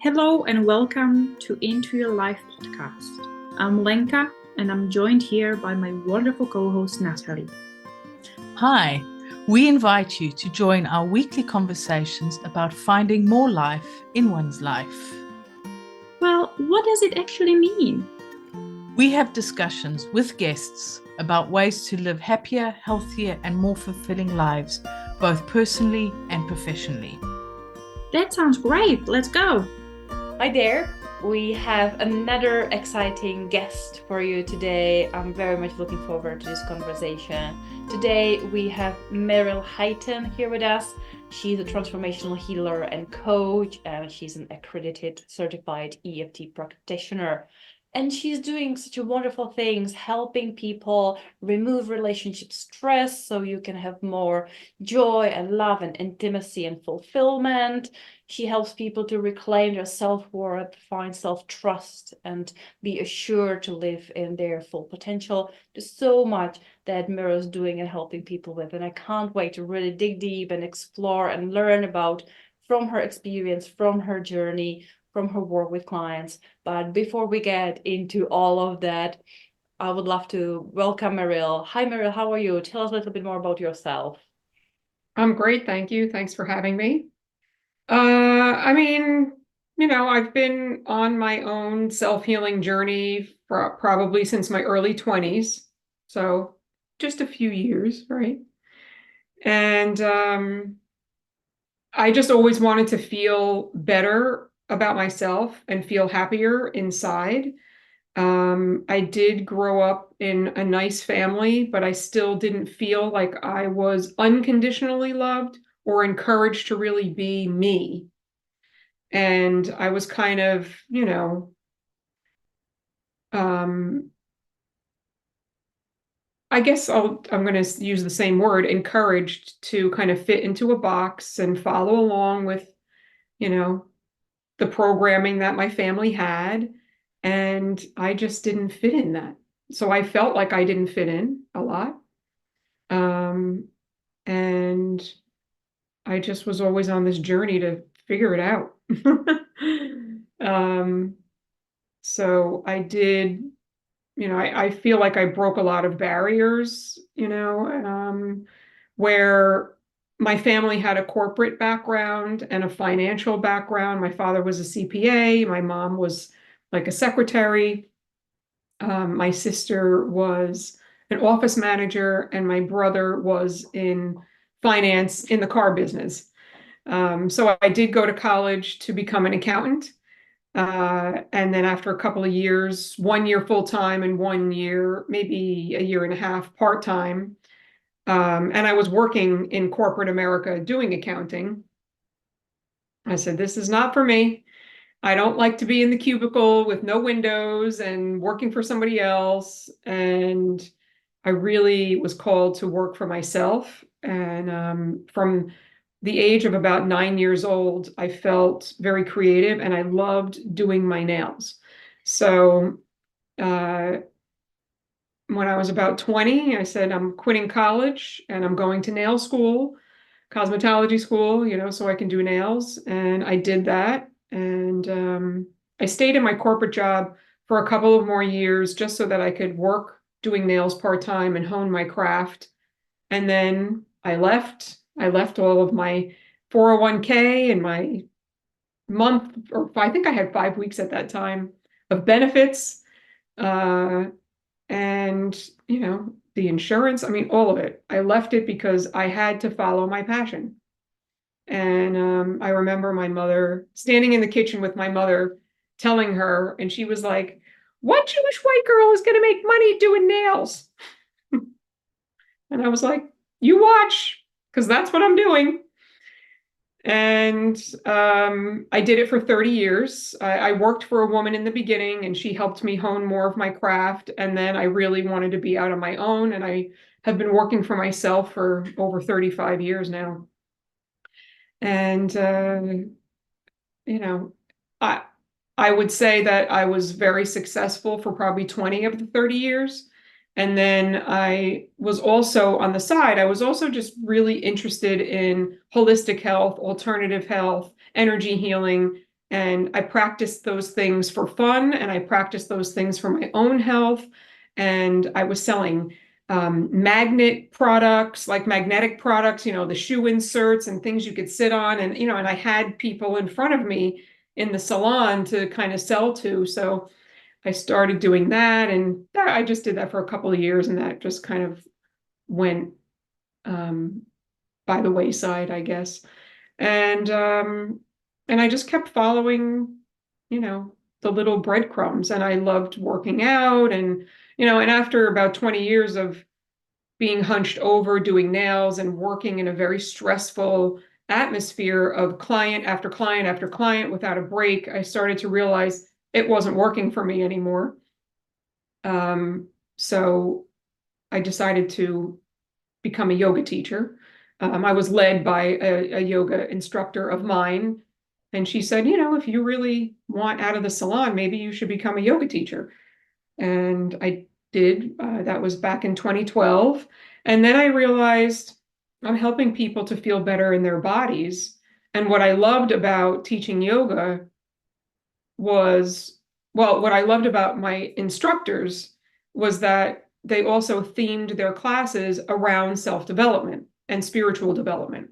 Hello and welcome to Into Your Life podcast. I'm Lenka and I'm joined here by my wonderful co-host Natalie. Hi, we invite you to join our weekly conversations about finding more life in one's life. Well, what does it actually mean? We have discussions with guests about ways to live happier, healthier, and more fulfilling lives, both personally and professionally. That sounds great. Let's go. Hi there. We have another exciting guest for you today. I'm very much looking forward to this conversation. Today we have Meryl Hyten here with us. She's a transformational healer and coach, and she's an accredited certified EFT practitioner. And she's doing such wonderful things, helping people remove relationship stress so you can have more joy and love and intimacy and fulfillment. She helps people to reclaim their self-worth, find self-trust, and be assured to live in their full potential. There's so much that Meryl is doing and helping people with, and I can't wait to really dig deep and explore and learn about from her experience, from her journey, from her work with clients. But before we get into all of that, I would love to welcome Meryl. Hi, Meryl, how are you? Tell us a little bit more about yourself. I'm great, thank you. Thanks for having me. I've been on my own self-healing journey for probably since my early 20s. So just a few years, right? And I just always wanted to feel better about myself and feel happier inside. I did grow up in a nice family, but I still didn't feel like I was unconditionally loved or encouraged to really be me. And I was kind of, I guess I'm going to use the same word, encouraged to kind of fit into a box and follow along with, you know, the programming that my family had. And I just didn't fit in that. So I felt like I didn't fit in a lot. And I just was always on this journey to figure it out. So I did, I feel like I broke a lot of barriers, where my family had a corporate background and a financial background. My father was a CPA, my mom was like a secretary. My sister was an office manager, and my brother was in finance in the car business. So I did go to college to become an accountant. And then after a couple of years, 1 year full-time and 1 year, maybe a year and a half part-time. And I was working in corporate America doing accounting. I said, this is not for me. I don't like to be in the cubicle with no windows and working for somebody else. And I really was called to work for myself. And from the age of about 9 years old, I felt very creative and I loved doing my nails. So when I was about 20, I said, I'm quitting college and I'm going to nail school, cosmetology school, so I can do nails. And I did that. And I stayed in my corporate job for a couple of more years just so that I could work doing nails part-time and hone my craft. And then I left. I left all of my 401k and my month, or I think I had 5 weeks at that time of benefits. And, the insurance, all of it. I left it because I had to follow my passion. And I remember my mother standing in the kitchen with my mother telling her, and she was like, what Jewish white girl is going to make money doing nails? And I was like, you watch, because that's what I'm doing. And I did it for 30 years. I worked for a woman in the beginning, and she helped me hone more of my craft. And then I really wanted to be out on my own. And I have been working for myself for over 35 years now. And, I would say that I was very successful for probably 20 of the 30 years. And then I was also on the side, I was also just really interested in holistic health, alternative health, energy healing, And I practiced those things for fun, and I practiced those things for my own health. And I was selling magnetic products, the shoe inserts and things you could sit on. And, and I had people in front of me in the salon to kind of sell to. So I started doing that, and I just did that for a couple of years, and that just kind of went by the wayside, I guess. And I just kept following, the little breadcrumbs, and I loved working out, and and after about 20 years of being hunched over doing nails and working in a very stressful atmosphere of client after client after client without a break, I started to realize it wasn't working for me anymore. So I decided to become a yoga teacher. I was led by a yoga instructor of mine, and she said, if you really want out of the salon, maybe you should become a yoga teacher. And I did. That was back in 2012. And then I realized I'm helping people to feel better in their bodies. And what I loved about teaching yoga was, well, what I loved about my instructors was that they also themed their classes around self-development and spiritual development.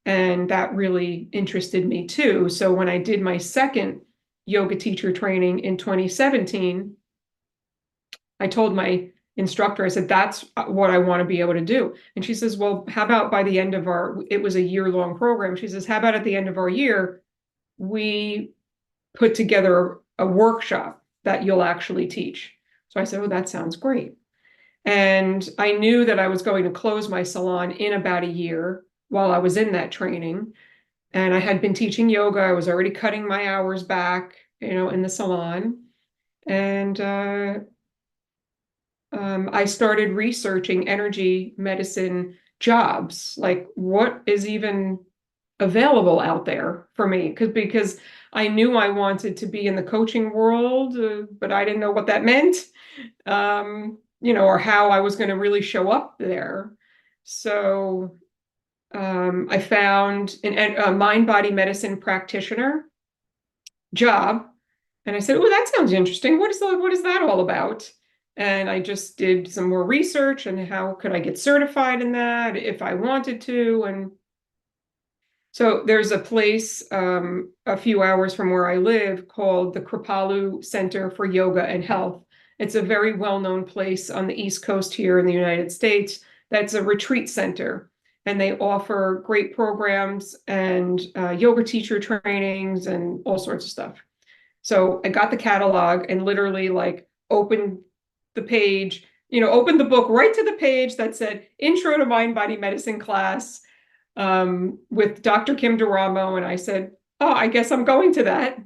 And that really interested me too. So when I did my second yoga teacher training in 2017, I told my instructor, I said, that's what I want to be able to do. And she says, well, how about by the end of it was a year-long program. She says, how about at the end of our year, we put together a workshop that you'll actually teach. So I said, oh, that sounds great. And I knew that I was going to close my salon in about a year while I was in that training. And I had been teaching yoga. I was already cutting my hours back, in the salon. And I started researching energy medicine jobs, like what is even available out there for me, because I knew I wanted to be in the coaching world, but I didn't know what that meant, or how I was going to really show up there. So I found a mind-body medicine practitioner job, and I said, "Oh, that sounds interesting. What is that all about?" And I just did some more research and how could I get certified in that if I wanted to. And so there's a place a few hours from where I live called the Kripalu Center for Yoga and Health. It's a very well-known place on the East Coast here in the United States. That's a retreat center, and they offer great programs and yoga teacher trainings and all sorts of stuff. So I got the catalog and literally opened the page, opened the book right to the page that said Intro to Mind Body Medicine class with Dr. Kim Duramo. And I said, oh, I guess I'm going to that.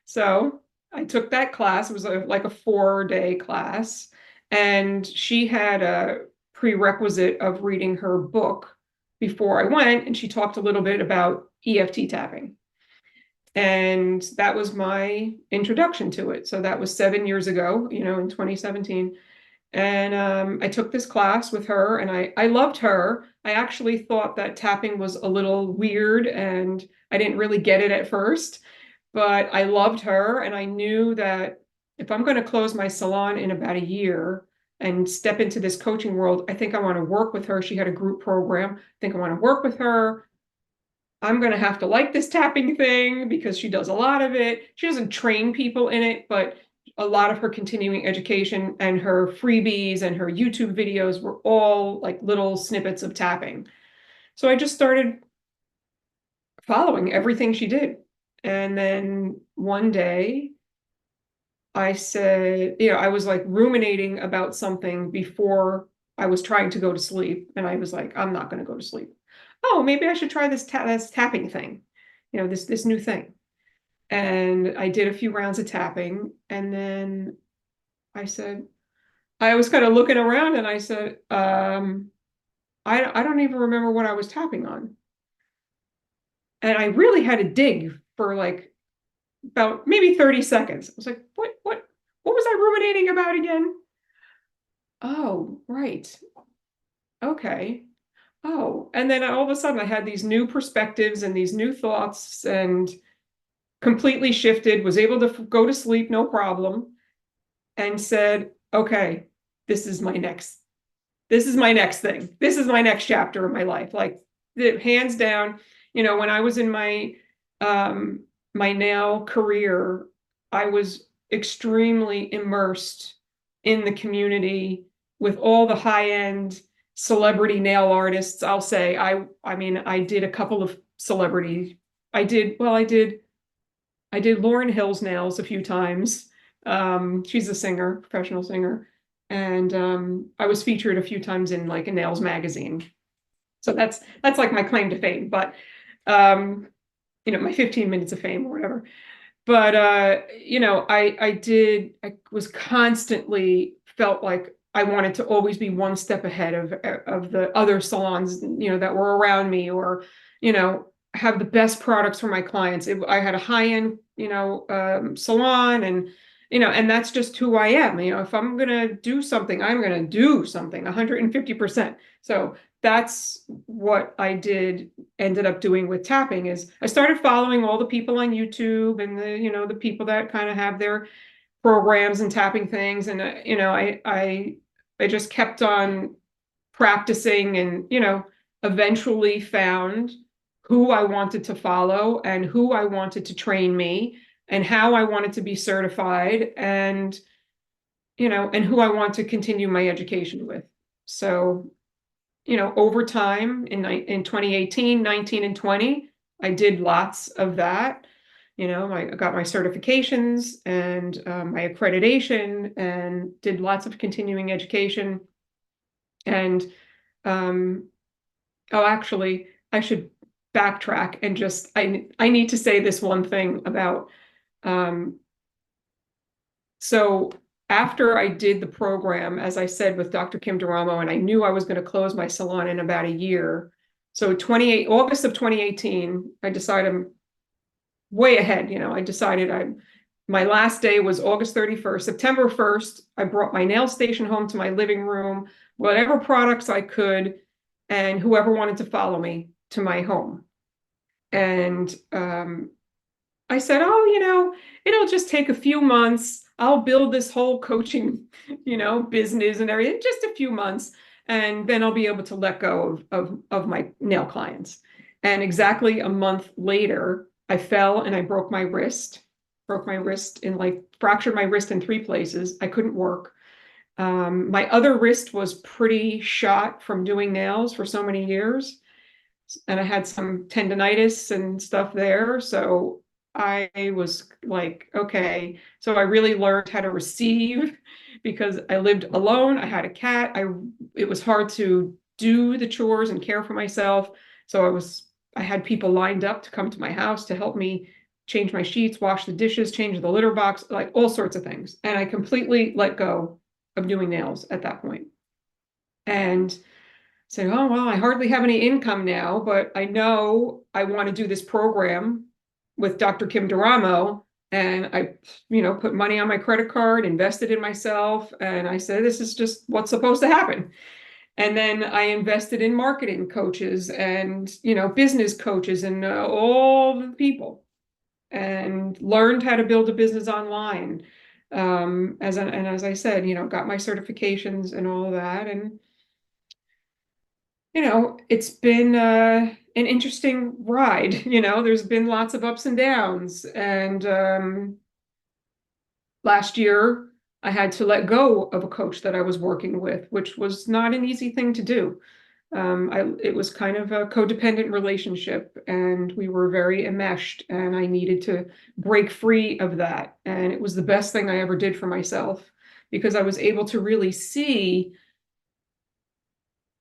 So I took that class. It was like a 4-day class. And she had a prerequisite of reading her book before I went. And she talked a little bit about EFT tapping. And that was my introduction to it. So that was 7 years ago, in 2017. And I took this class with her, and I loved her. I actually thought that tapping was a little weird, and I didn't really get it at first, but I loved her. And I knew that if I'm going to close my salon in about a year and step into this coaching world, I think I want to work with her. She had a group program. I think I want to work with her. I'm going to have to like this tapping thing because she does a lot of it. She doesn't train people in it, but a lot of her continuing education and her freebies and her YouTube videos were all like little snippets of tapping. So I just started following everything she did. And then one day I said, I was like ruminating about something before I was trying to go to sleep. And I was like, I'm not going to go to sleep. Oh, maybe I should try this tapping thing, this new thing. And I did a few rounds of tapping, and then I was kind of looking around, and I said, I don't even remember what I was tapping on. And I really had to dig for like about maybe 30 seconds. I was like, what was I ruminating about again? Oh, right. Okay. Oh, and then all of a sudden I had these new perspectives and these new thoughts and completely shifted, was able to go to sleep, no problem, and said, okay, this is my next thing. This is my next chapter of my life. Like, hands down, when I was in my nail career, I was extremely immersed in the community with all the high-end celebrity nail artists. I'll say, I mean, I did a couple of celebrity. I did Lauryn Hill's nails a few times. She's a singer, professional singer. And I was featured a few times in like a nails magazine. So that's like my claim to fame. But my 15 minutes of fame or whatever. But I was constantly felt like I wanted to always be one step ahead of the other salons, that were around me, or, have the best products for my clients. I had a high-end, salon, and that's just who I am. If I'm gonna do something, I'm gonna do something 150%. So that's what I ended up doing with tapping. Is I started following all the people on YouTube, and the people that kind of have their programs and tapping things. And I just kept on practicing, and eventually found who I wanted to follow and who I wanted to train me and how I wanted to be certified, and and who I want to continue my education with. So over time in 2018, 19, and 20, I did lots of that. I got my certifications and my accreditation, and did lots of continuing education. And actually, I should backtrack and just I need to say this one thing about so after I did the program, as I said, with Dr. Kim Duramo, and I knew I was going to close my salon in about a year. So August of 2018, I decided I'm way ahead. I decided my last day was August 31st. September 1st, I brought my nail station home to my living room, whatever products I could, and whoever wanted to follow me to my home. And I said, oh, it'll just take a few months. I'll build this whole coaching, business and everything, just a few months. And then I'll be able to let go of my nail clients. And exactly a month later, I fell and I broke my wrist. Fractured my wrist in 3 places. I couldn't work. My other wrist was pretty shot from doing nails for so many years. And I had some tendonitis and stuff there. So I was like, okay. So I really learned how to receive, because I lived alone. I had a cat. It was hard to do the chores and care for myself. So I had people lined up to come to my house to help me change my sheets, wash the dishes, change the litter box, like all sorts of things. And I completely let go of doing nails at that point. And say, oh, well, I hardly have any income now, but I know I want to do this program with Dr. Kim Duramo. And I, put money on my credit card, invested in myself. And I said, this is just what's supposed to happen. And then I invested in marketing coaches and, business coaches and all the people, and learned how to build a business online. As I said, got my certifications and all of that. And it's been an interesting ride. There's been lots of ups and downs. And last year, I had to let go of a coach that I was working with, which was not an easy thing to do. It was kind of a codependent relationship, and we were very enmeshed, and I needed to break free of that. And it was the best thing I ever did for myself, because I was able to really see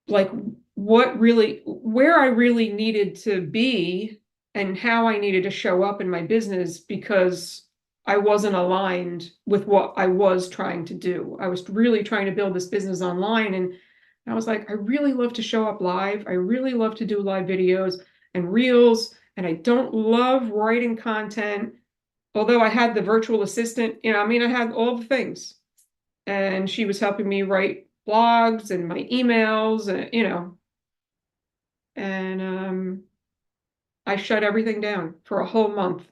like where I really needed to be and how I needed to show up in my business, because I wasn't aligned with what I was trying to do. I was really trying to build this business online, and I was like, I really love to show up live. I really love to do live videos and reels, and I don't love writing content. Although I had the virtual assistant, I had all the things, and she was helping me write blogs and my emails, and I shut everything down for a whole month.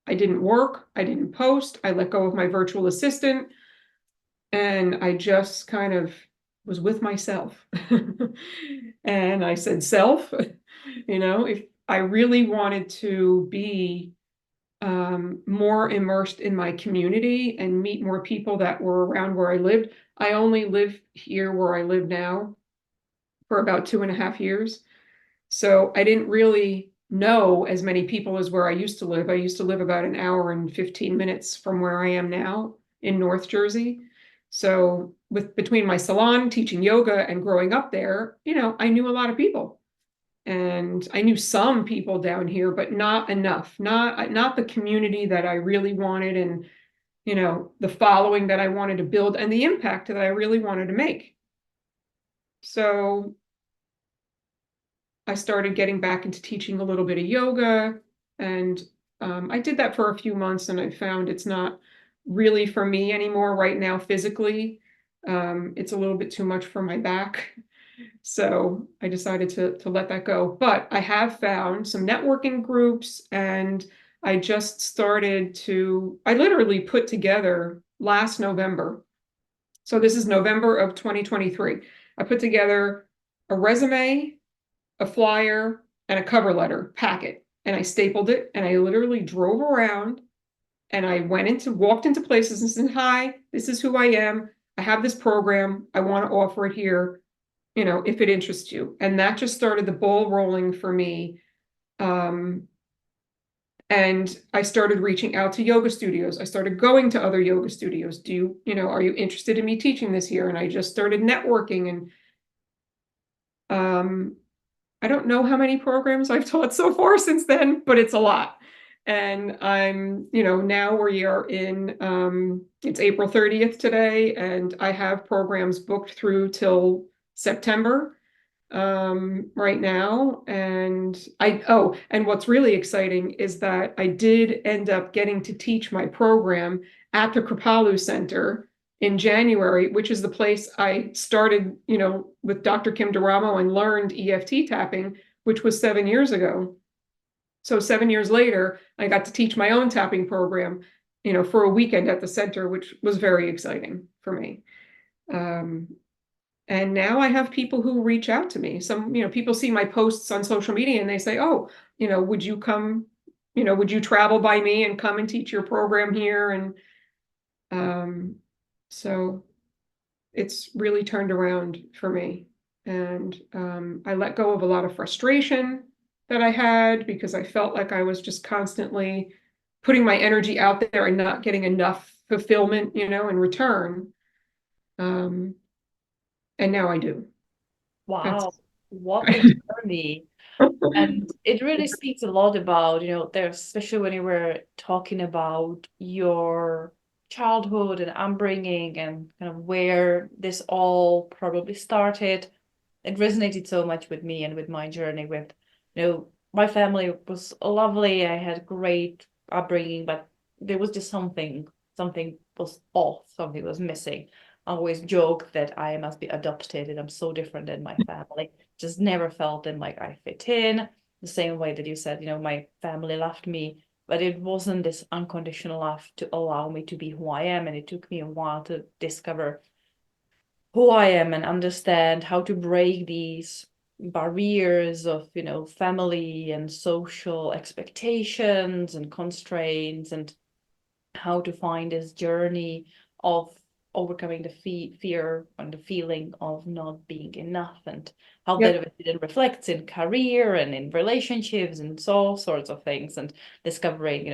I didn't work, I didn't post, I let go of my virtual assistant, and I just kind of was with myself. And I said, self, if I really wanted to be more immersed in my community and meet more people that were around where I lived. I only live here where I live now for about 2.5 years. So I didn't really know as many people as where I used to live. I used to live about an hour and 15 minutes from where I am now in North Jersey. So between my salon, teaching yoga, and growing up there, I knew a lot of people. And I knew some people down here, but not enough, not the community that I really wanted, and the following that I wanted to build, and the impact that I really wanted to make. So I started getting back into teaching a little bit of yoga, and I did that for a few months, and I found it's not really for me anymore right now physically. It's a little bit too much for my back. So I decided to let that go. But I have found some networking groups, and I just started I literally put together last November. So this is November of 2023. I put together a resume, a flyer, and a cover letter packet. And I stapled it, and I literally drove around, and I walked into places and said, hi, this is who I am. I have this program. I want to offer it here, if it interests you. And that just started the ball rolling for me. And I started reaching out to yoga studios. I started going to other yoga studios. Are you interested in me teaching this year? And I just started networking. And I don't know how many programs I've taught so far since then, but it's a lot. And I'm, now we are in, it's April 30th today, and I have programs booked through till September right now. And what's really exciting is that I did end up getting to teach my program at the Kripalu Center in January, which is the place I started, with Dr. Kim Duramo and learned EFT tapping, which was 7 years ago. So 7 years later, I got to teach my own tapping program, for a weekend at the center, which was very exciting for me. And now I have people who reach out to me. Some, people see my posts on social media and they say, oh, would you come, would you travel by me and come and teach your program here? And so it's really turned around for me. And I let go of a lot of frustration that I had, because I felt like I was just constantly putting my energy out there and not getting enough fulfillment, in return. And now I do. Wow, what a journey. And it really speaks a lot about, there's, especially when you were talking about your childhood and upbringing and kind of where this all probably started. It resonated so much with me and with my journey with, my family was lovely. I had great upbringing, but there was just something was off, something was missing. I always joke that I must be adopted and I'm so different than my family. Just never felt like I fit in the same way that you said, my family loved me, but it wasn't this unconditional love to allow me to be who I am. And it took me a while to discover who I am and understand how to break these barriers of, family and social expectations and constraints, and how to find this journey of overcoming the fear and the feeling of not being enough, and how Yep. that it reflects in career and in relationships and so sorts of things, and discovering,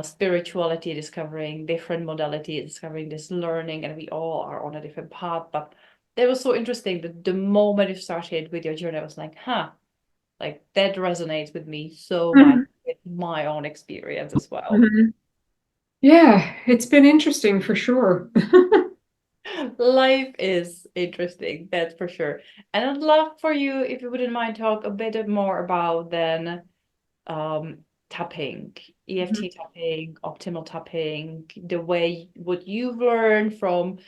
spirituality, discovering different modalities, discovering this learning, and we all are on a different path. But that was so interesting that the moment you started with your journey, I was like, like that resonates with me so much with my own experience as well. Mhm. Yeah, it's been interesting for sure. Life is interesting, that's for sure. And I'd love for you, if you wouldn't mind, talk a bit more about then tapping, EFT tapping, optimal tapping, the way what you've learned from,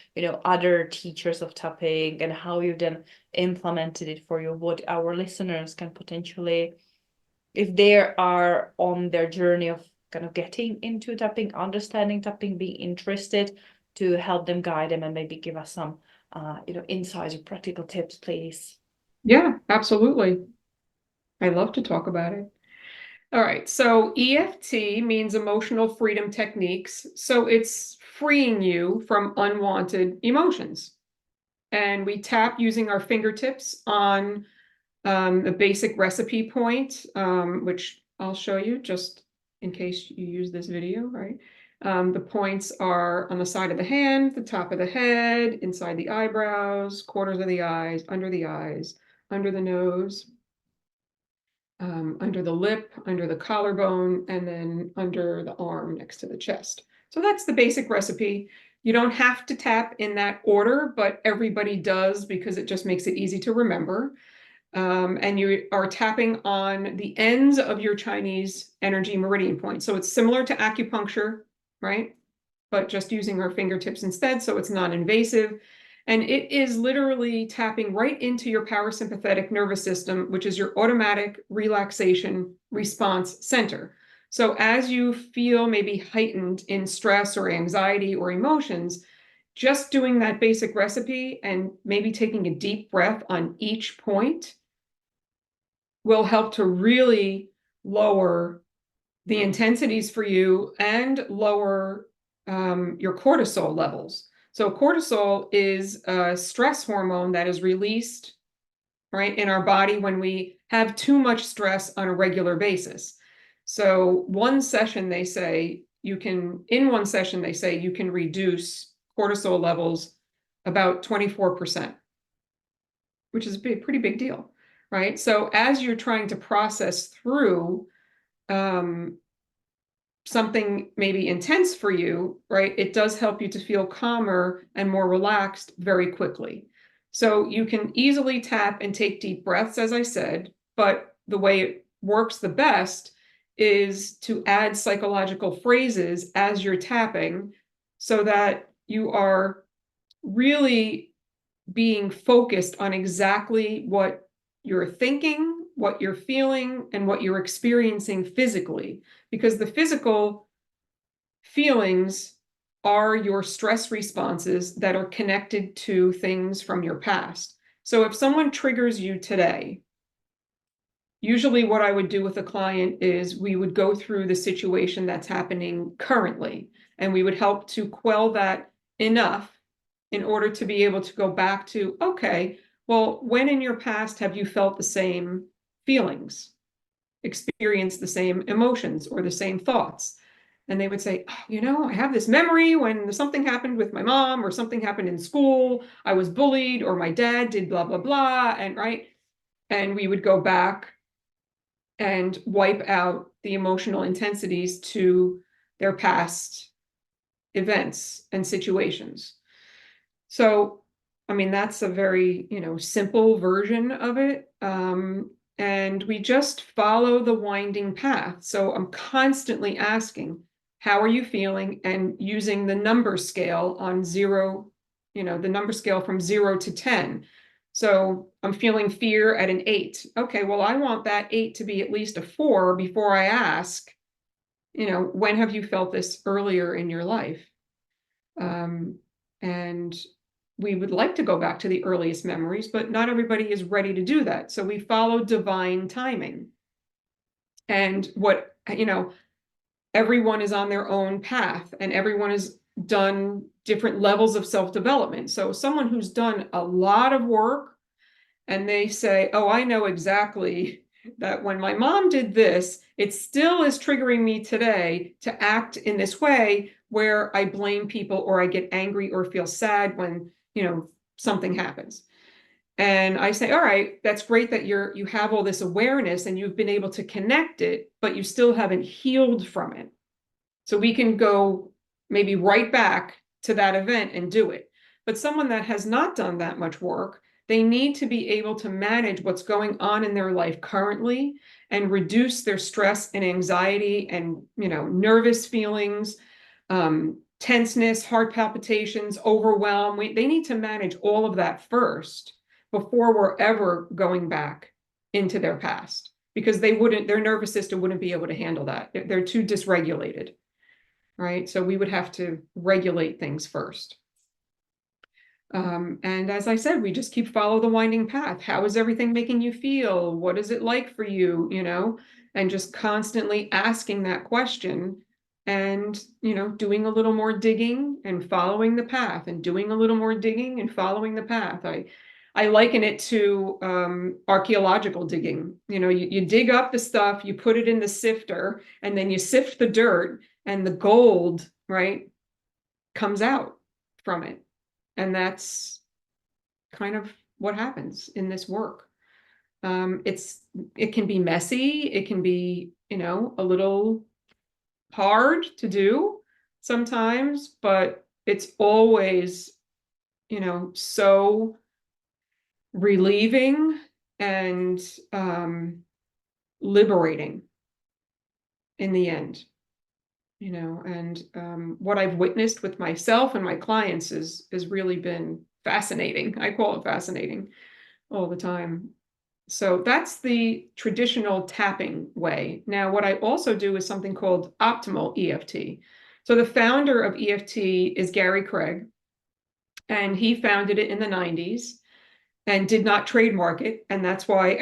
other teachers of tapping, and how you've then implemented it for you, what our listeners can potentially, if they are on their journey of kind of getting into tapping, understanding tapping, being interested, to help them, guide them, and maybe give us some insights or practical tips, please? Yeah, absolutely. I love to talk about it. All right, so EFT means emotional freedom techniques. So it's freeing you from unwanted emotions. And we tap using our fingertips on the basic recipe point, which I'll show you just in case you use this video, right? The points are on the side of the hand, the top of the head, inside the eyebrows, corners of the eyes, under the nose, under the lip, under the collarbone, and then under the arm next to the chest. So that's the basic recipe. You don't have to tap in that order, but everybody does because it just makes it easy to remember. And you are tapping on the ends of your Chinese energy meridian point. So it's similar to acupuncture, right? But just using our fingertips instead, so it's non-invasive. And it is literally tapping right into your parasympathetic nervous system, which is your automatic relaxation response center. So as you feel maybe heightened in stress or anxiety or emotions, just doing that basic recipe and maybe taking a deep breath on each point will help to really lower the intensities for you and lower your cortisol levels. So cortisol is a stress hormone that is released, right, in our body when we have too much stress on a regular basis. So in one session, they say you can reduce cortisol levels about 24%, which is a pretty big deal, right? So as you're trying to process through something maybe intense for you, right, it does help you to feel calmer and more relaxed very quickly. So you can easily tap and take deep breaths, as I said, but the way it works the best is to add psychological phrases as you're tapping so that you are really being focused on exactly what you're thinking, what you're feeling, and what you're experiencing physically. Because the physical feelings are your stress responses that are connected to things from your past. So if someone triggers you today, usually what I would do with a client is we would go through the situation that's happening currently, and we would help to quell that enough in order to be able to go back to, okay, well, when in your past have you felt the same feelings, experienced the same emotions or the same thoughts? And they would say, oh, I have this memory when something happened with my mom or something happened in school, I was bullied or my dad did blah, blah, blah, and right? And we would go back and wipe out the emotional intensities to their past events and situations. So, I mean, that's a very, simple version of it. And we just follow the winding path. So I'm constantly asking, how are you feeling? And using the number scale on 0, the number scale from 0 to 10. So I'm feeling fear at an 8. Okay, well, I want that 8 to be at least a 4 before I ask, when have you felt this earlier in your life? And we would like to go back to the earliest memories, but not everybody is ready to do that. So we follow divine timing. And everyone is on their own path, and everyone has done different levels of self-development. So someone who's done a lot of work and they say, oh, I know exactly that when my mom did this, it still is triggering me today to act in this way where I blame people or I get angry or feel sad when, something happens. And I say, all right, that's great that you have all this awareness and you've been able to connect it, but you still haven't healed from it. So we can go maybe right back to that event and do it. But someone that has not done that much work, they need to be able to manage what's going on in their life currently and reduce their stress and anxiety and, nervous feelings, tenseness, heart palpitations, overwhelm. They need to manage all of that first before we're ever going back into their past. because their nervous system wouldn't be able to handle that. They're too dysregulated, right? So we would have to regulate things first. And as I said, we just keep follow the winding path. How is everything making you feel? What is it like for you? And just constantly asking that question and, doing a little more digging and following the path and doing a little more digging and following the path. I liken it to archaeological digging. You dig up the stuff, you put it in the sifter, and then you sift the dirt, and the gold, right, comes out from it. And that's kind of what happens in this work. It can be messy. It can be, a little hard to do sometimes, but it's always, so relieving and liberating in the end. And what I've witnessed with myself and my clients has really been fascinating. I call it fascinating all the time. So that's the traditional tapping way. Now, what I also do is something called optimal EFT. So the founder of EFT is Gary Craig, and he founded it in the 90s and did not trademark it. And that's why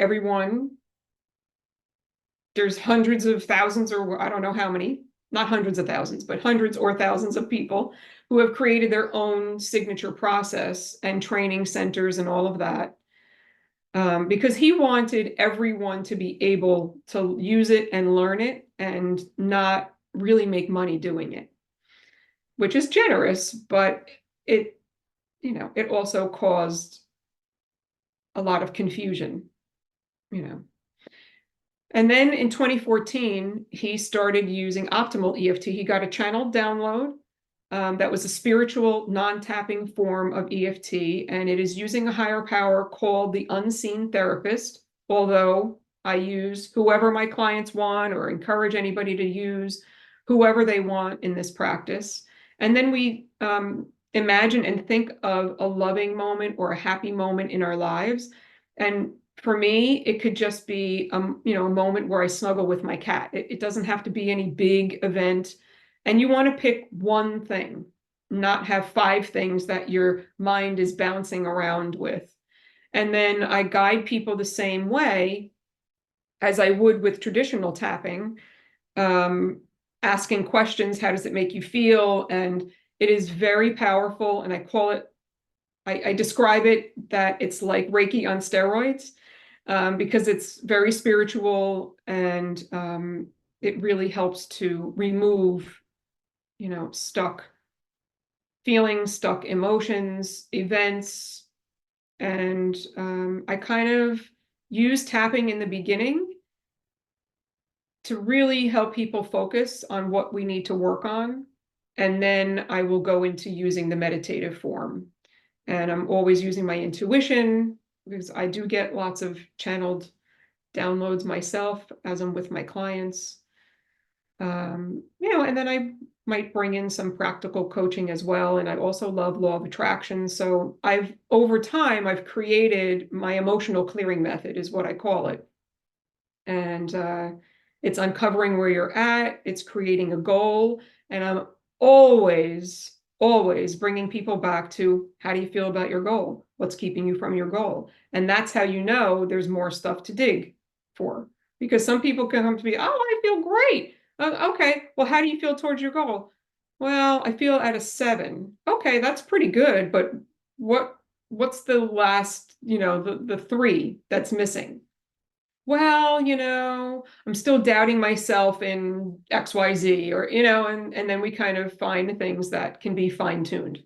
there's hundreds of thousands, or I don't know how many, not hundreds of thousands, but hundreds or thousands of people who have created their own signature process and training centers and all of that. Because he wanted everyone to be able to use it and learn it and not really make money doing it, which is generous, but it also caused a lot of confusion. And then in 2014, he started using optimal EFT. He got a channeled download that was a spiritual, non-tapping form of EFT, and it is using a higher power called the unseen therapist, although I use whoever my clients want or encourage anybody to use whoever they want in this practice. And then we imagine and think of a loving moment or a happy moment in our lives. And for me, it could just be a moment where I snuggle with my cat. It doesn't have to be any big event. And you want to pick one thing, not have 5 things that your mind is bouncing around with. And then I guide people the same way as I would with traditional tapping, asking questions, how does it make you feel? And it is very powerful. And I describe it that it's like Reiki on steroids, because it's very spiritual, and it really helps to remove stuck feelings, stuck emotions, events. And I kind of use tapping in the beginning to really help people focus on what we need to work on. And then I will go into using the meditative form. And I'm always using my intuition, because I do get lots of channeled downloads myself as I'm with my clients. And then I might bring in some practical coaching as well. And I also love law of attraction. So over time, I've created my emotional clearing method, is what I call it. And it's uncovering where you're at. It's creating a goal. And I'm always bringing people back to, how do you feel about your goal? What's keeping you from your goal? And that's how you know there's more stuff to dig for. Because some people can come to me, oh, I feel great. Okay, well, how do you feel towards your goal? Well, I feel at a 7. Okay, that's pretty good, but what's the last, the 3 that's missing? Well, I'm still doubting myself in XYZ, or, and then we kind of find things that can be fine-tuned.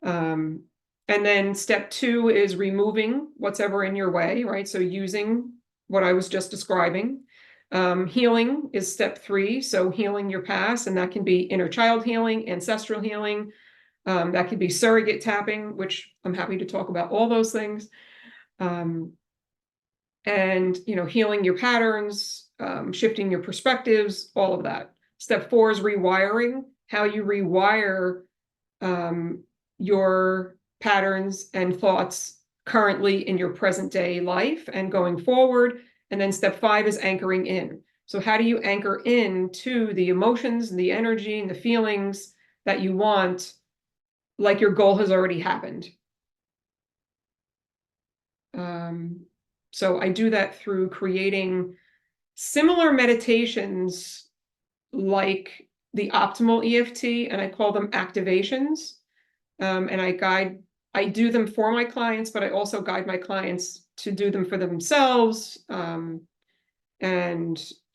And then step 2 is removing what's ever in your way, right? So using what I was just describing. Healing is step 3. So healing your past, and that can be inner child healing, ancestral healing. That could be surrogate tapping, which I'm happy to talk about all those things. And, healing your patterns, shifting your perspectives, all of that. Step 4 is rewiring, how you rewire your patterns and thoughts currently in your present day life and going forward. And then step 5 is anchoring in. So how do you anchor in to the emotions and the energy and the feelings that you want, like your goal has already happened? So I do that through creating similar meditations like the optimal EFT, and I call them activations. And I do them for my clients, but I also guide my clients to do them for themselves. And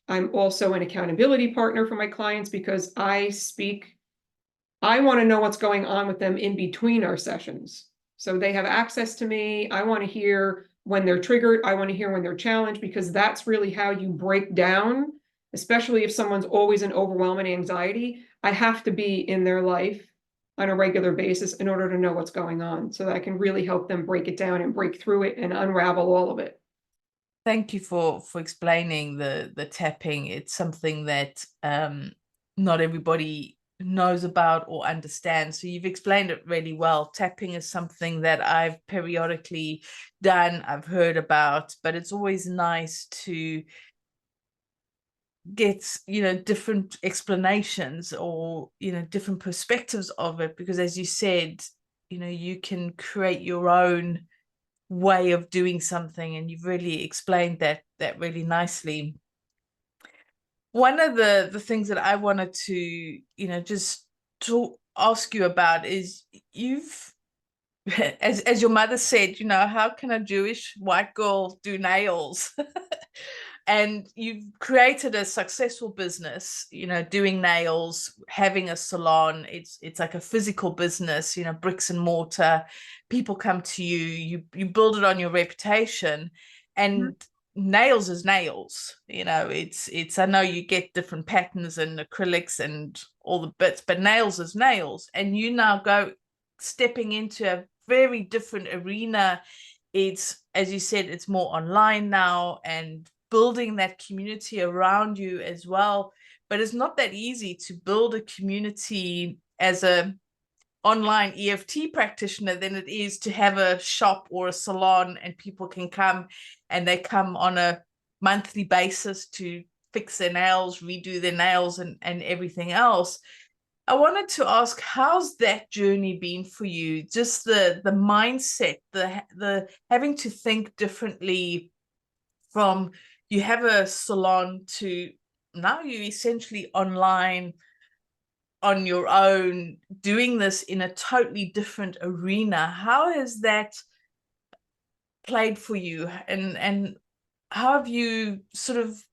I'm also an accountability partner for my clients because I want to know what's going on with them in between our sessions. So they have access to me. I want to hear when they're triggered. I want to hear when they're challenged, because that's really how you break down, especially if someone's always in overwhelming anxiety. I have to be in their life on a regular basis in order to know what's going on, so that I can really help them break it down and break through it and unravel all of it. Thank you for explaining the tapping. It's something that not everybody knows about or understands. So you've explained it really well. Tapping is something that I've periodically done, I've heard about, but it's always nice to get, different explanations or, different perspectives of it, because as you said, you can create your own way of doing something, and you've really explained that really nicely. One of the things that I wanted to just to ask you about is, you've as your mother said, how can a Jewish white girl do nails? And you've created a successful business, doing nails, having a salon. It's like a physical business, bricks and mortar. People come to you, you build it on your reputation, and nails is nails. It's I know you get different patterns and acrylics and all the bits, but nails is nails. And you now go stepping into a very different arena. It's, as you said, it's more online now, and building that community around you as well. But it's not that easy to build a community as a online EFT practitioner than it is to have a shop or a salon, and people can come, and they come on a monthly basis to fix their nails, redo their nails, and everything else. I wanted to ask, how's that journey been for you? Just the mindset, the having to think differently, from you have a salon to now you essentially online on your own, doing this in a totally different arena. How has that played for you, and how have you sort of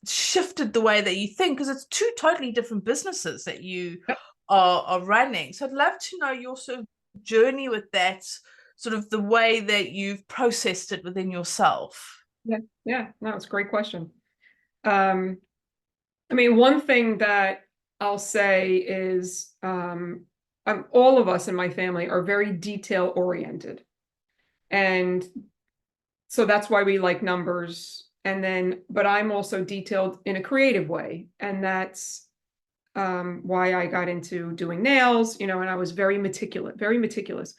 shifted the way that you think? Because it's two totally different businesses that you are running. So I'd love to know your sort of journey with that, sort of the way that you've processed it within yourself. Yeah, no, it's a great question. I mean, one thing that I'll say is, all of us in my family are very detail oriented. And so that's why we like numbers. But I'm also detailed in a creative way. And that's why I got into doing nails, and I was very meticulous.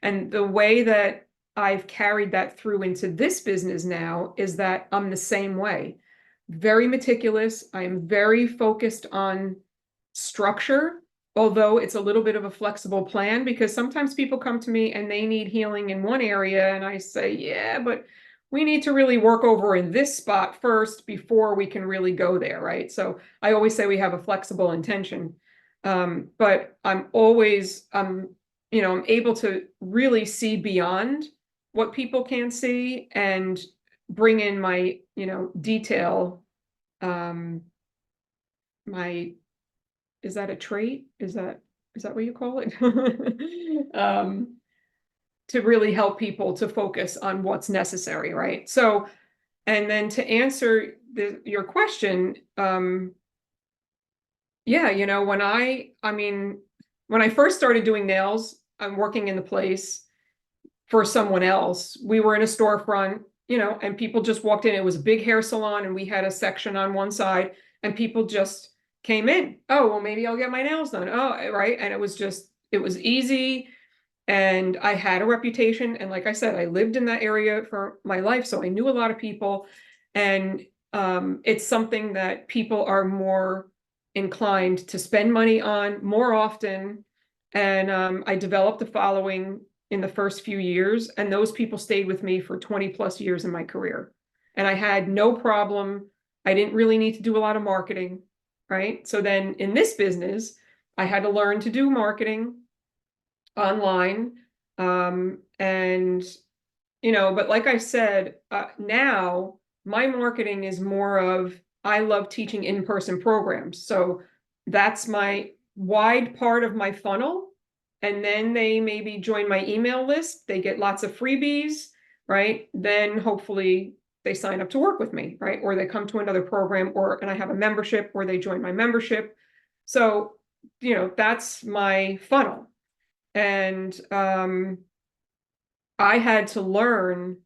And the way that I've carried that through into this business now is that I'm the same way. Very meticulous. I'm very focused on structure, although it's a little bit of a flexible plan, because sometimes people come to me and they need healing in one area, and I say, yeah, but we need to really work over in this spot first before we can really go there, right? So I always say we have a flexible intention. But I'm always, I'm able to really see beyond what people can see and bring in my, detail. Is that a trait? Is that what you call it? To really help people to focus on what's necessary, right? So, and then to answer your question, yeah, when I first started doing nails, I'm working in the place for someone else. We were in a storefront, and people just walked in. It was a big hair salon, and we had a section on one side, and people just came in. Oh, well, maybe I'll get my nails done. Oh, right. And it was easy. And I had a reputation. And like I said, I lived in that area for my life. So I knew a lot of people. And it's something that people are more inclined to spend money on more often. And I developed a following in the first few years, and those people stayed with me for 20 plus years in my career. And I had no problem. I didn't really need to do a lot of marketing, right? So then in this business, I had to learn to do marketing online. And, but like I said, now my marketing is more of, I love teaching in-person programs. So that's my wide part of my funnel. And then they maybe join my email list. They get lots of freebies, right? Then hopefully they sign up to work with me, right? Or they come to another program, and I have a membership, or they join my membership. So, that's my funnel. And I had to learn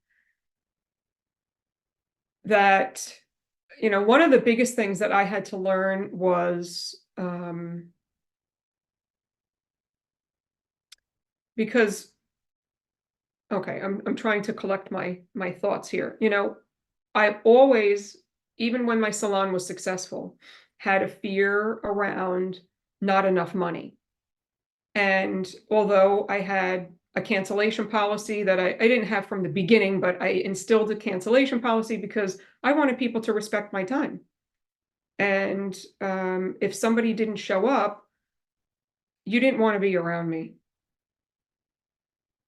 that, one of the biggest things that I had to learn was because, okay, I'm trying to collect my thoughts here. I always, even when my salon was successful, had a fear around not enough money. And although I had a cancellation policy that I didn't have from the beginning, but I instilled a cancellation policy because I wanted people to respect my time. And if somebody didn't show up, you didn't want to be around me.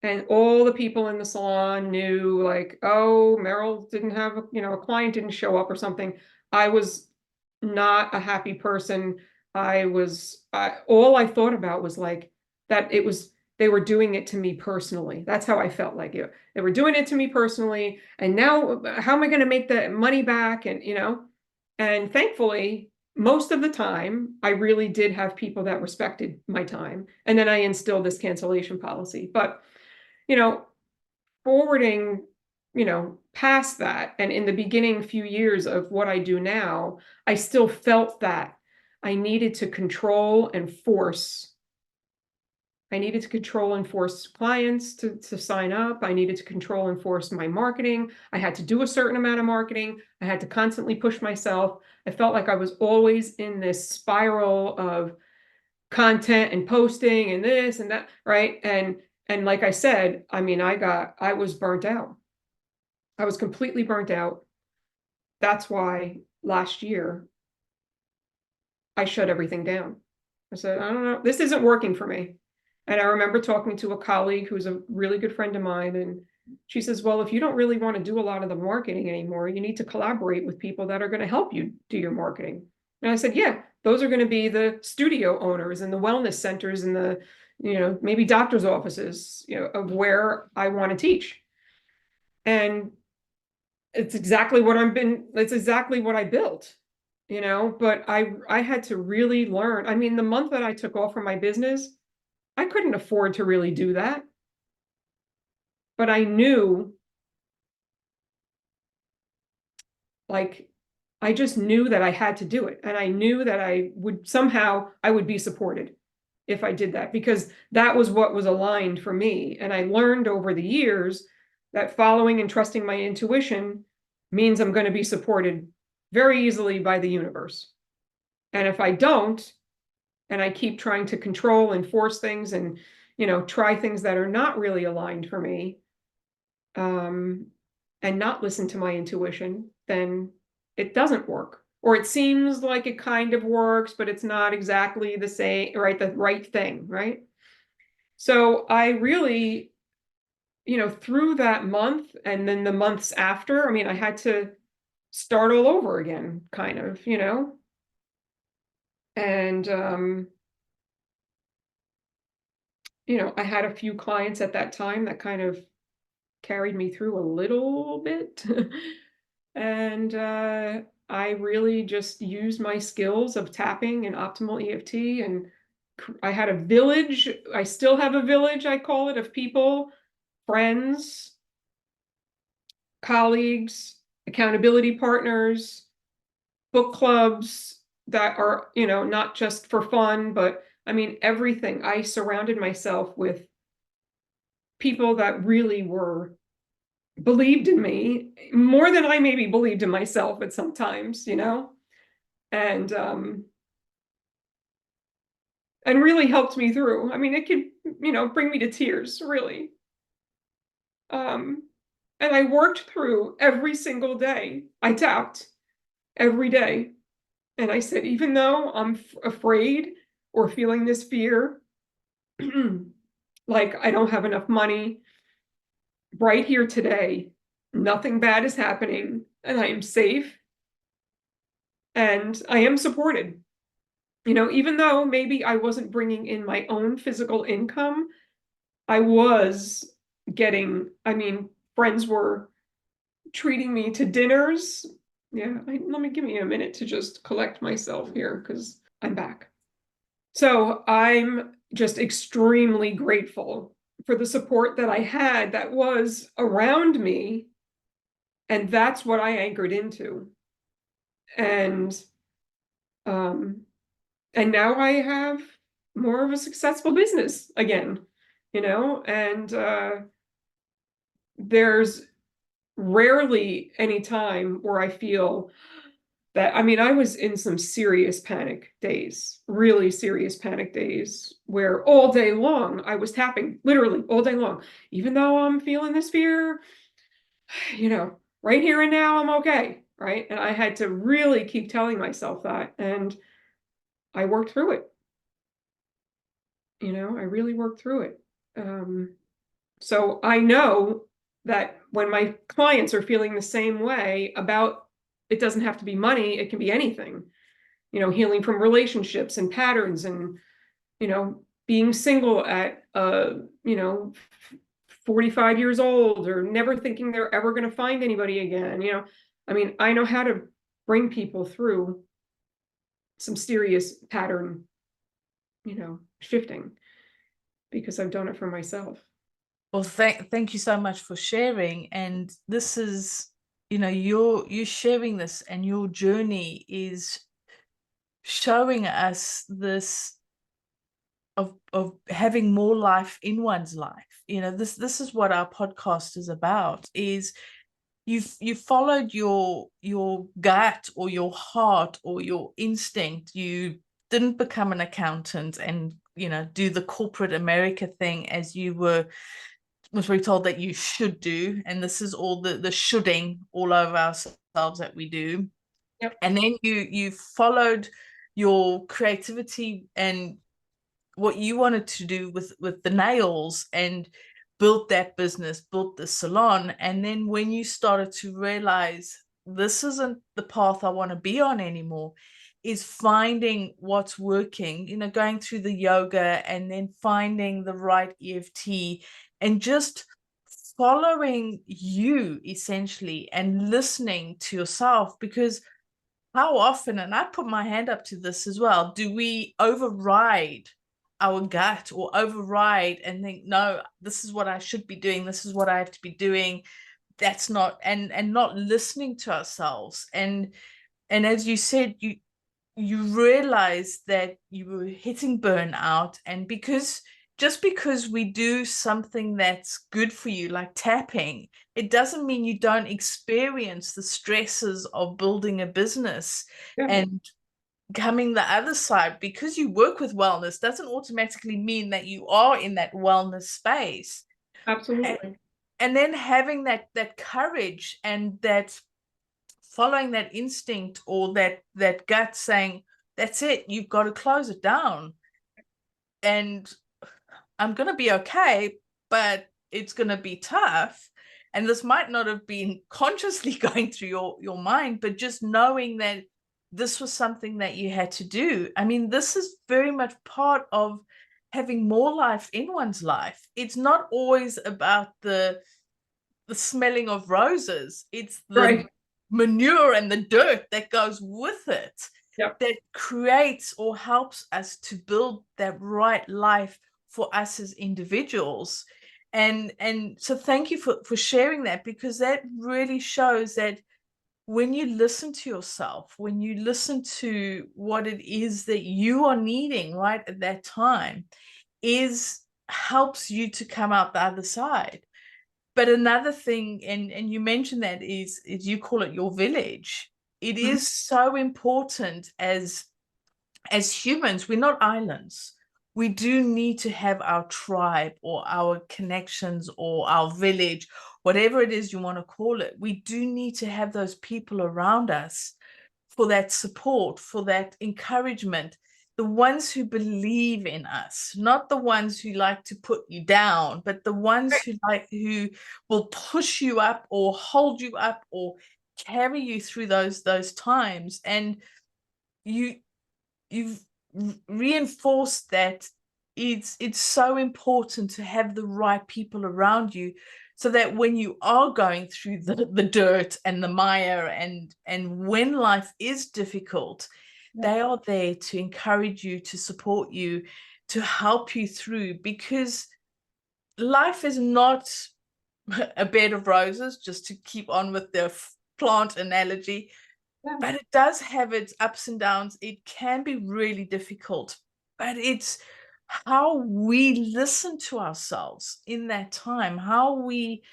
And all the people in the salon knew, like, oh, Meryl didn't have, a client didn't show up or something. I was not a happy person. All I thought about was like that they were doing it to me personally. That's how I felt like it. They were doing it to me personally. And now how am I going to make the money back? And, and thankfully, most of the time, I really did have people that respected my time. And then I instilled this cancellation policy. But forwarding, past that, and in the beginning few years of what I do now, I still felt that I needed to control and force. I needed to control and force clients to sign up. I needed to control and force my marketing. I had to do a certain amount of marketing. I had to constantly push myself. I felt like I was always in this spiral of content and posting and this and that, right? And like I said, I mean, I was burnt out. I was completely burnt out. That's why last year I shut everything down. I said, I don't know, this isn't working for me. And I remember talking to a colleague who's a really good friend of mine, and she says, well, if you don't really want to do a lot of the marketing anymore, you need to collaborate with people that are going to help you do your marketing. And I said, yeah, those are going to be the studio owners and the wellness centers and the, maybe doctor's offices, of where I want to teach. And it's exactly what it's exactly what I built, but I had to really learn. I mean, the month that I took off from my business, I couldn't afford to really do that. But I knew, like, I just knew that I had to do it. And I knew that I would be supported if I did that, because that was what was aligned for me. And I learned over the years that following and trusting my intuition means I'm going to be supported very easily by the universe. And if I don't, and I keep trying to control and force things and, try things that are not really aligned for me, and not listen to my intuition, then it doesn't work. Or it seems like it kind of works, but it's not exactly the same, right? The right thing, right? So I really, through that month and then the months after, I mean, I had to start all over again, kind of, and, I had a few clients at that time that kind of carried me through a little bit. And I really just used my skills of tapping and optimal EFT. And I had a village. I still have a village, I call it, of people, friends, colleagues, accountability partners, book clubs that are, not just for fun, but I mean, everything. I surrounded myself with people that really were believed in me more than I maybe believed in myself at some times, you know, and really helped me through. I mean, it could, you know, bring me to tears, really. And I worked through every single day. I tapped every day. And I said, even though I'm afraid or feeling this fear, like I don't have enough money, right here today, nothing bad is happening, and I am safe, and I am supported. You know, even though maybe I wasn't bringing in my own physical income, I was getting, I mean, friends were treating me to dinners. Yeah, let me give me a minute to just collect myself here because I'm back. So I'm just extremely grateful for the support that I had that was around me. And that's what I anchored into. And now I have more of a successful business again, you know, and there's rarely any time where I feel that, I mean, I was in some serious panic days, really serious panic days, where all day long I was tapping, literally all day long, even though I'm feeling this fear, you know, right here and now, I'm okay, right? And I had to really keep telling myself that, and I worked through it. You know, I really worked through it. So I know that when my clients are feeling the same way about, it doesn't have to be money, it can be anything, you know, healing from relationships and patterns, and, you know, being single at, you know, 45 years old, or never thinking they're ever going to find anybody again. You know, I mean, I know how to bring people through some serious pattern, you know, shifting, because I've done it for myself. Well, thank you so much for sharing. And this is, you know, you're sharing this, and your journey is showing us this of having more life in one's life. You know, this is what our podcast is about, is you followed your gut or your heart or your instinct. You didn't become an accountant and, you know, do the corporate America thing as you was very told that you should do. And this is all the shoulding all over ourselves that we do. Yep. And then you followed your creativity and what you wanted to do with the nails, and built that business, built the salon. And then when you started to realize this isn't the path I want to be on anymore, is finding what's working, you know, going through the yoga and then finding the right EFT, and just following you essentially, and listening to yourself. Because how often, and I put my hand up to this as well, do we override our gut, or override and think, no, this is what I should be doing, this is what I have to be doing, that's not, and not listening to ourselves. And as you said, you realize that you were hitting burnout. And just because we do something that's good for you, like tapping, it doesn't mean you don't experience the stresses of building a business. Yeah. And coming the other side, because you work with wellness, doesn't automatically mean that you are in that wellness space. Absolutely. And then having that courage, and that following that instinct, or that gut saying, that's it, you've got to close it down, and I'm going to be okay, but it's going to be tough. And this might not have been consciously going through your mind, but just knowing that this was something that you had to do. I mean, this is very much part of having more life in one's life. It's not always about the smelling of roses. It's the Right. manure and the dirt that goes with it. Yep. That creates or helps us to build that right life for us as individuals. And so thank you for sharing that, because that really shows that when you listen to yourself, when you listen to what it is that you are needing right at that time, helps you to come out the other side. But another thing, and you mentioned that is you call it your village. It is so important as humans. We're not islands. We do need to have our tribe or our connections or our village, whatever it is you want to call it. We do need to have those people around us for that support, for that encouragement, the ones who believe in us, not the ones who like to put you down, but the ones who will push you up or hold you up or carry you through those times. And you've reinforced that it's so important to have the right people around you, so that when you are going through the dirt and the mire and when life is difficult, they are there to encourage you, to support you, to help you through, because life is not a bed of roses, just to keep on with the plant analogy. But it does have its ups and downs. It can be really difficult, but it's how we listen to ourselves in that time, how we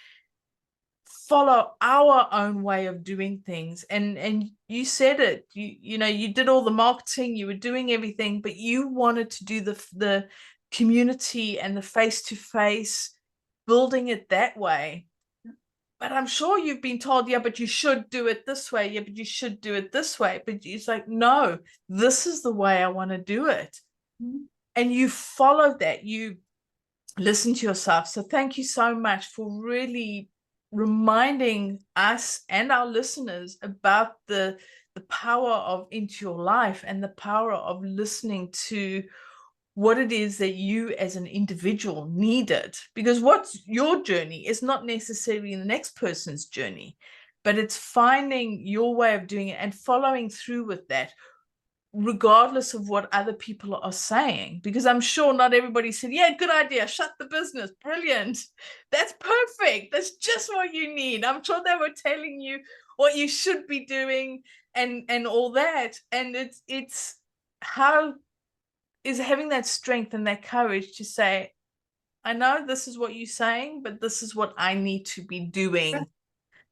follow our own way of doing things. And you said it, you know, you did all the marketing, you were doing everything, but you wanted to do the community and the face-to-face, building it that way. But I'm sure you've been told, yeah, but you should do it this way. Yeah, but you should do it this way. But it's like, no, this is the way I want to do it. And you follow that. You listen to yourself. So thank you so much for really reminding us and our listeners about the power of Into Your Life and the power of listening to what it is that you as an individual needed, because what's your journey is not necessarily the next person's journey, but it's finding your way of doing it and following through with that, regardless of what other people are saying. Because I'm sure not everybody said, yeah, good idea, shut the business, brilliant, that's perfect, that's just what you need. I'm sure they were telling you what you should be doing and all that. And it's how is having that strength and that courage to say, I know this is what you're saying, but this is what I need to be doing.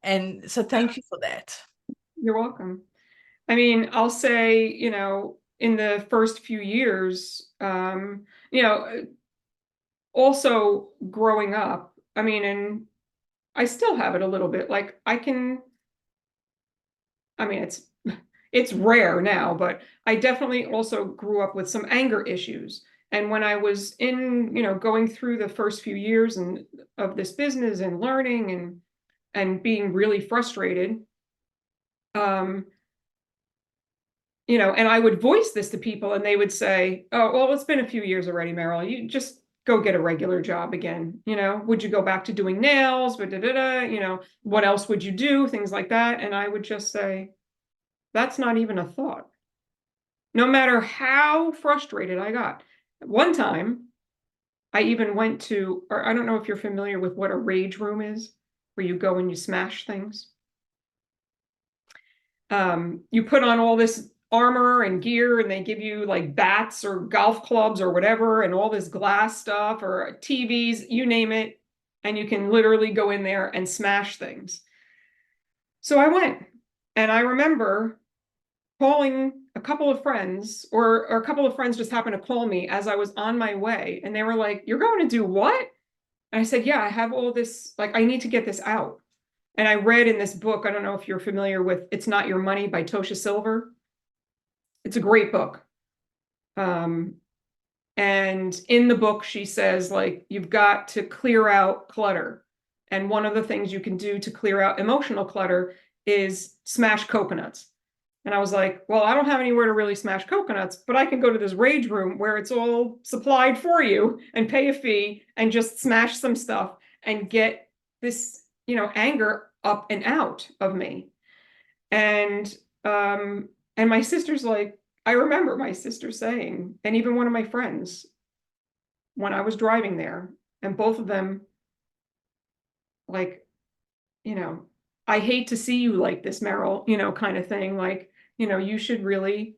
And so thank you for that. You're welcome. I mean, I'll say, you know, in the first few years, you know, also growing up, I mean, and I still have it a little bit, like I mean, it's rare now, but I definitely also grew up with some anger issues. And when I was in, you know, going through the first few years of this business and learning and being really frustrated, you know, and I would voice this to people and they would say, oh, well, it's been a few years already, Meryl, you just go get a regular job again. You know, would you go back to doing nails? But you know, what else would you do? Things like that. And I would just say, that's not even a thought. No matter how frustrated I got. One time, I even went to, or I don't know if you're familiar with what a rage room is, where you go and you smash things. You put on all this armor and gear, and they give you like bats or golf clubs or whatever, and all this glass stuff or TVs, you name it, and you can literally go in there and smash things. So I went, and I remember calling a couple of friends, or a couple of friends just happened to call me as I was on my way, and they were like, "You're going to do what?" And I said, "Yeah, I have all this, like, I need to get this out." And I read in this book, I don't know if you're familiar with It's Not Your Money by Tosha Silver. It's a great book. And in the book, she says, like, you've got to clear out clutter. And one of the things you can do to clear out emotional clutter is smash coconuts. And I was like, well, I don't have anywhere to really smash coconuts, but I can go to this rage room where it's all supplied for you and pay a fee and just smash some stuff and get this, you know, anger up and out of me. And my sister's like, I remember my sister saying, and even one of my friends, when I was driving there, and both of them, like, you know, I hate to see you like this, Meryl, you know, kind of thing. Like, you know, you should really,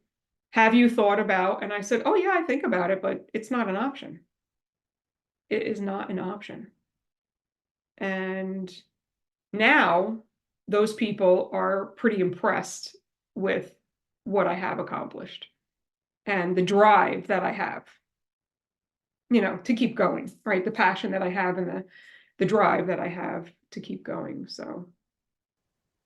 have you thought about? And I said, oh yeah, I think about it, but it's not an option. It is not an option. And now those people are pretty impressed with what I have accomplished and the drive that I have, to keep going, right? The passion that I have and the drive that I have to keep going. So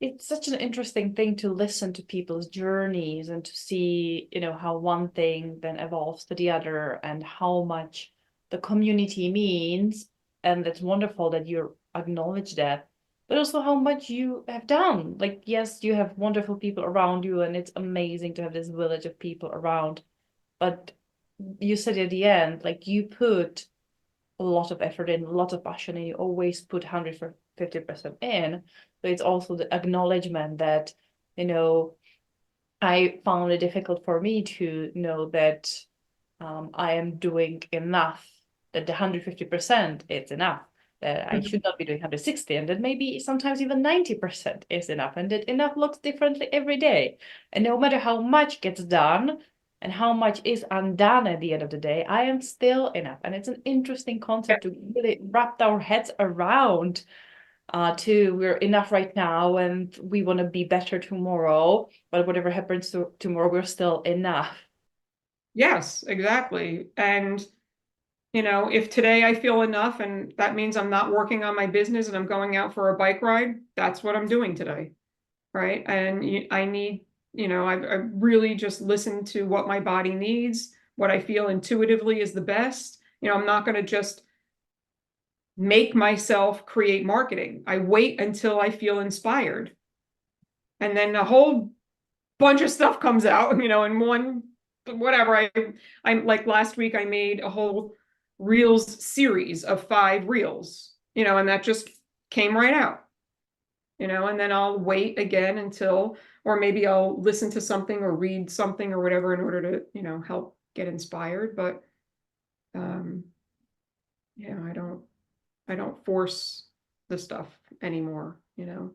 it's such an interesting thing to listen to people's journeys and to see, how one thing then evolves to the other and how much the community means. And it's wonderful that you acknowledge that, but also how much you have done. Like, yes, you have wonderful people around you, and it's amazing to have this village of people around. But you said at the end, like, you put a lot of effort in, a lot of passion, and you always put 150% in. So it's also the acknowledgement that, I found it difficult for me to know that I am doing enough, that the 150% is enough, that I should not be doing 160, and that maybe sometimes even 90% is enough, and that enough looks differently every day. And no matter how much gets done and how much is undone at the end of the day, I am still enough. And it's an interesting concept to really wrap our heads around. We're enough right now and we want to be better tomorrow, but whatever happens tomorrow, we're still enough. yes, exactly. And if today I feel enough and that means I'm not working on my business and I'm going out for a bike ride, that's what I'm doing today. Right. And I need, I really just listen to what my body needs, what I feel intuitively is the best. I'm not going to just make myself create marketing. I wait until I feel inspired. And then a whole bunch of stuff comes out, in one, whatever. I'm like last week, I made a whole reels series of 5 reels, and that just came right out, and then I'll wait again until, or maybe I'll listen to something or read something or whatever in order to, help get inspired. But, I don't force the stuff anymore, and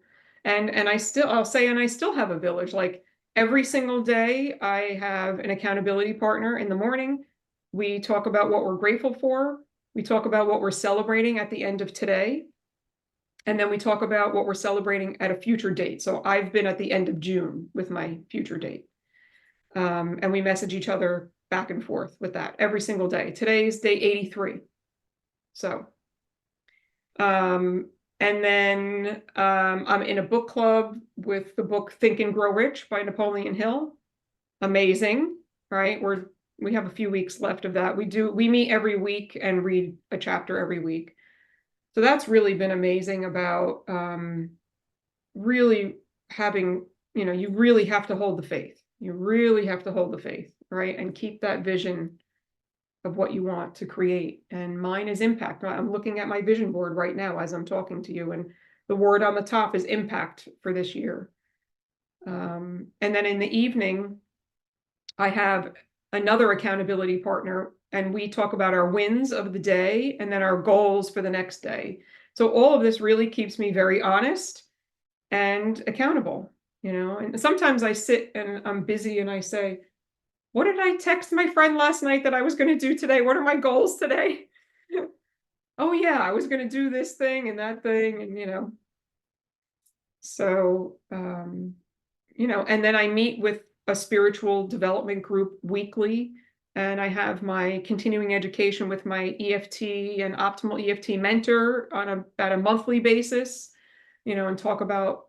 I'll say, and I still have a village. Like every single day, I have an accountability partner in the morning. We talk about what we're grateful for. We talk about what we're celebrating at the end of today. And then we talk about what we're celebrating at a future date. So I've been at the end of June with my future date. And we message each other back and forth with that every single day. Today's day 83. So, and then I'm in a book club with the book Think and Grow Rich by Napoleon Hill. Amazing, right? We have a few weeks left of that. We meet every week and read a chapter every week. So that's really been amazing about really having, you really have to hold the faith. You really have to hold the faith, right? And keep that vision of what you want to create. And mine is impact. I'm looking at my vision board right now as I'm talking to you, and the word on the top is impact for this year. And then in the evening, I have another accountability partner, and we talk about our wins of the day and then our goals for the next day. So all of this really keeps me very honest and accountable, and sometimes I sit and I'm busy and I say, what did I text my friend last night that I was going to do today? What are my goals today? Oh yeah, I was going to do this thing and that thing, and so and then I meet with a spiritual development group weekly, and I have my continuing education with my EFT and optimal EFT mentor on about a monthly basis, and talk about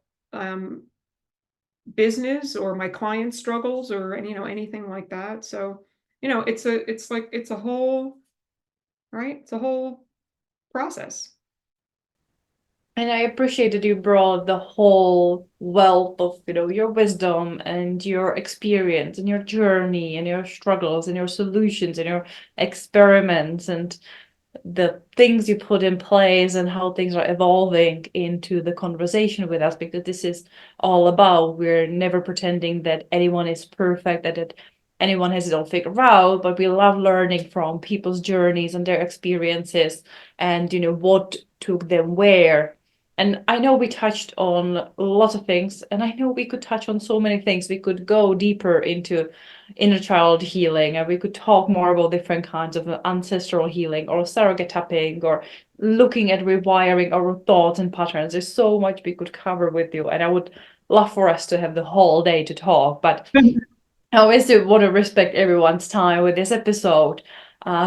business or my client struggles or anything like that. So it's a whole, right, it's a whole process. And I appreciate that you brought the whole wealth of, your wisdom and your experience and your journey and your struggles and your solutions and your experiments and the things you put in place and how things are evolving into the conversation with us, because this is all about, we're never pretending that anyone is perfect, that anyone has it all figured out, but we love learning from people's journeys and their experiences and what took them where. And I know we touched on lots of things, and I know we could touch on so many things. We could go deeper into inner child healing, and we could talk more about different kinds of ancestral healing or surrogate tapping or looking at rewiring our thoughts and patterns. There's so much we could cover with you, and I would love for us to have the whole day to talk, but I always do want to respect everyone's time with this episode.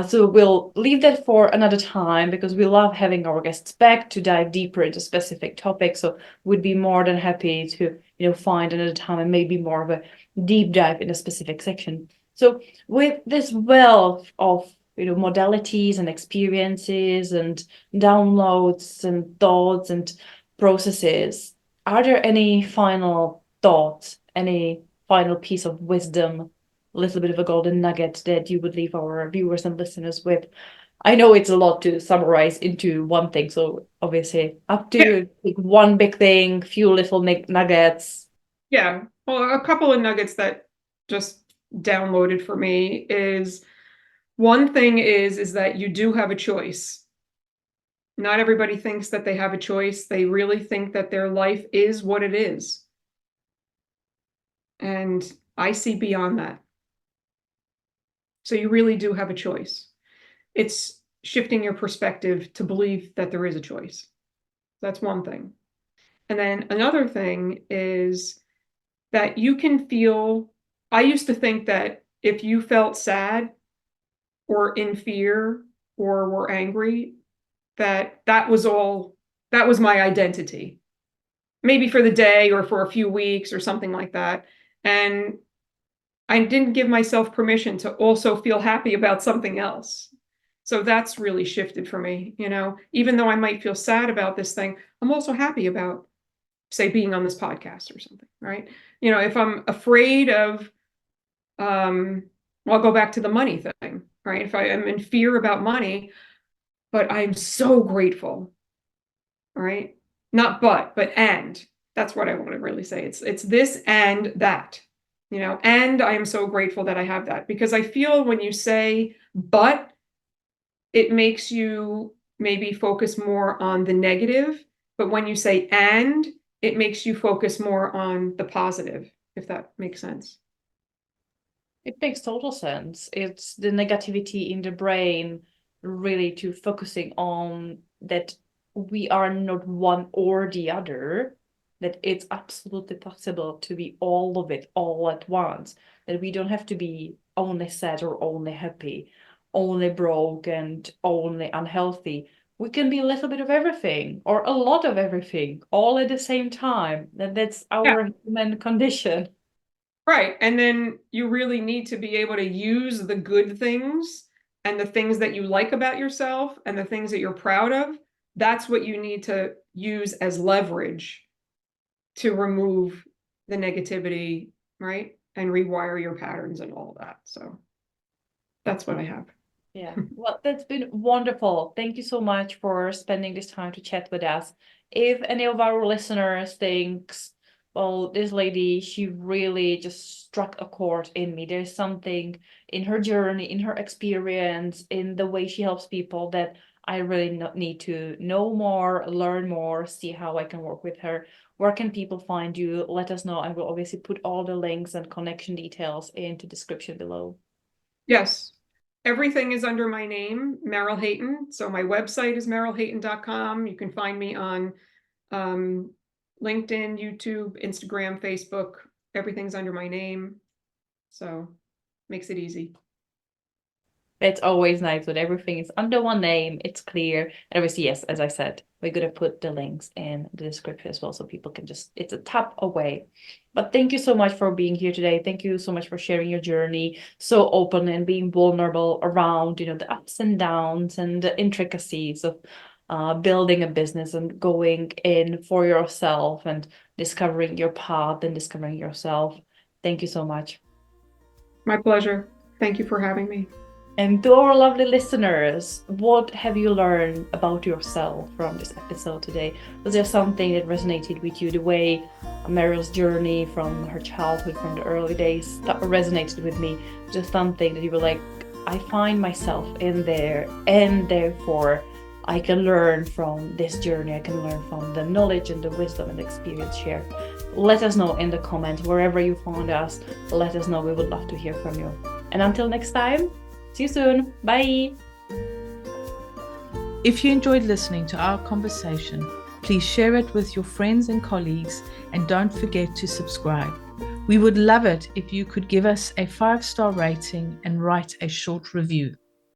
So we'll leave that for another time because we love having our guests back to dive deeper into specific topics. So we'd be more than happy to, find another time and maybe more of a deep dive in a specific section. So with this wealth of, modalities and experiences and downloads and thoughts and processes, are there any final thoughts, any final piece of wisdom, a little bit of a golden nugget that you would leave our viewers and listeners with? I know it's a lot to summarize into one thing, so obviously up to you. Pick one big thing, few little nuggets. Yeah, well, a couple of nuggets that just downloaded for me is one thing is that you do have a choice. Not everybody thinks that they have a choice. They really think that their life is what it is. And I see beyond that. So you really do have a choice. It's shifting your perspective to believe that there is a choice. That's one thing. And then another thing is that you can feel, I used to think that if you felt sad or in fear or were angry, that was my identity. Maybe for the day or for a few weeks or something like that. And I didn't give myself permission to also feel happy about something else. So that's really shifted for me. Even though I might feel sad about this thing, I'm also happy about, say, being on this podcast or something, right? If I'm afraid of, I'll go back to the money thing, right? If I am in fear about money, but I'm so grateful, right? Not but and. That's what I want to really say. It's this and that, and I am so grateful that I have that, because I feel when you say but, it makes you maybe focus more on the negative, but when you say and, it makes you focus more on the positive, if that makes sense. It makes total sense. It's the negativity in the brain really to focusing on that we are not one or the other, that it's absolutely possible to be all of it all at once, that we don't have to be only sad or only happy, only broke and only unhealthy. We can be a little bit of everything or a lot of everything all at the same time. That's our human condition. Right. And then you really need to be able to use the good things and the things that you like about yourself and the things that you're proud of. That's what you need to use as leverage to remove the negativity, right? And rewire your patterns and all that. So that's what I have. Yeah, well, that's been wonderful. Thank you so much for spending this time to chat with us. If any of our listeners thinks, well, this lady, she really just struck a chord in me. There's something in her journey, in her experience, in the way she helps people that I really need to know more, learn more, see how I can work with her. Where can people find you? Let us know. I will obviously put all the links and connection details into the description below. Yes. Everything is under my name, Meryl Hyten. So my website is merylhyten.com. You can find me on LinkedIn, YouTube, Instagram, Facebook. Everything's under my name. So makes it easy. It's always nice when everything is under one name, it's clear. And obviously, yes, as I said, we're going to put the links in the description as well so people can just, it's a tap away. But thank you so much for being here today. Thank you so much for sharing your journey so open and being vulnerable around, the ups and downs and the intricacies of building a business and going in for yourself and discovering your path and discovering yourself. Thank you so much. My pleasure. Thank you for having me. And to our lovely listeners, what have you learned about yourself from this episode today? Was there something that resonated with you? The way Meryl's journey from her childhood, from the early days, that resonated with me? Just something that you were like, I find myself in there, and therefore I can learn from this journey. I can learn from the knowledge and the wisdom and the experience shared. Let us know in the comments, wherever you found us. Let us know. We would love to hear from you. And until next time, see you soon. Bye. If you enjoyed listening to our conversation, please share it with your friends and colleagues, and don't forget to subscribe. We would love it if you could give us a 5-star rating and write a short review.